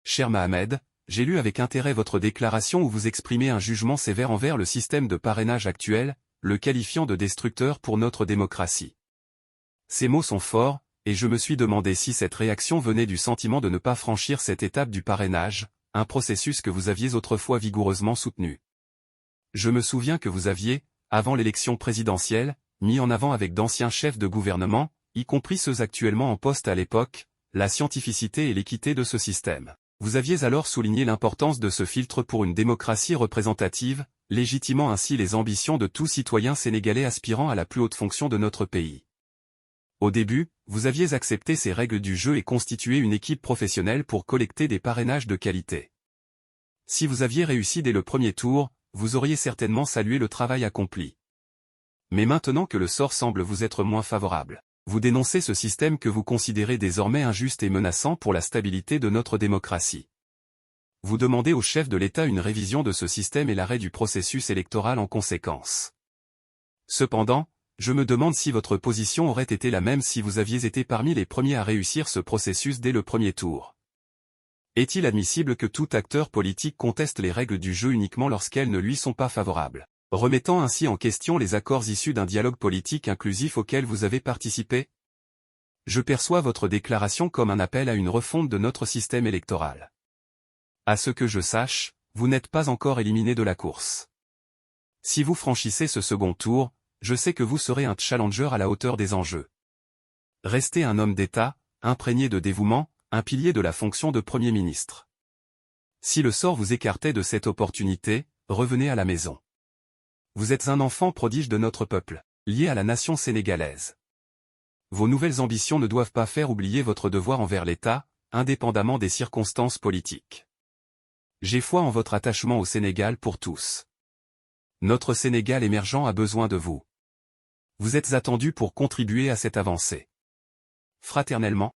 Cher Mohamed, j'ai lu avec intérêt votre déclaration où vous exprimez un jugement sévère envers le système de parrainage actuel, le qualifiant de destructeur pour notre démocratie. Ces mots sont forts, et je me suis demandé si cette réaction venait du sentiment de ne pas franchir cette étape du parrainage, un processus que vous aviez autrefois vigoureusement soutenu. Je me souviens que vous aviez, avant l'élection présidentielle, mis en avant avec d'anciens chefs de gouvernement, y compris ceux actuellement en poste à l'époque, la scientificité et l'équité de ce système. Vous aviez alors souligné l'importance de ce filtre pour une démocratie représentative, légitimant ainsi les ambitions de tout citoyen sénégalais aspirant à la plus haute fonction de notre pays. Au début, vous aviez accepté ces règles du jeu et constitué une équipe professionnelle pour collecter des parrainages de qualité. Si vous aviez réussi dès le premier tour, vous auriez certainement salué le travail accompli. Mais maintenant que le sort semble vous être moins favorable, vous dénoncez ce système que vous considérez désormais injuste et menaçant pour la stabilité de notre démocratie. Vous demandez au chef de l'État une révision de ce système et l'arrêt du processus électoral en conséquence. Cependant, je me demande si votre position aurait été la même si vous aviez été parmi les premiers à réussir ce processus dès le premier tour. Est-il admissible que tout acteur politique conteste les règles du jeu uniquement lorsqu'elles ne lui sont pas favorables, remettant ainsi en question les accords issus d'un dialogue politique inclusif auquel vous avez participé? Je perçois votre déclaration comme un appel à une refonte de notre système électoral. À ce que je sache, vous n'êtes pas encore éliminé de la course. Si vous franchissez ce second tour, je sais que vous serez un challenger à la hauteur des enjeux. Restez un homme d'État, imprégné de dévouement, un pilier de la fonction de Premier ministre. Si le sort vous écartait de cette opportunité, revenez à la maison. Vous êtes un enfant prodige de notre peuple, lié à la nation sénégalaise. Vos nouvelles ambitions ne doivent pas faire oublier votre devoir envers l'État, indépendamment des circonstances politiques. J'ai foi en votre attachement au Sénégal pour tous. Notre Sénégal émergent a besoin de vous. Vous êtes attendu pour contribuer à cette avancée. Fraternellement,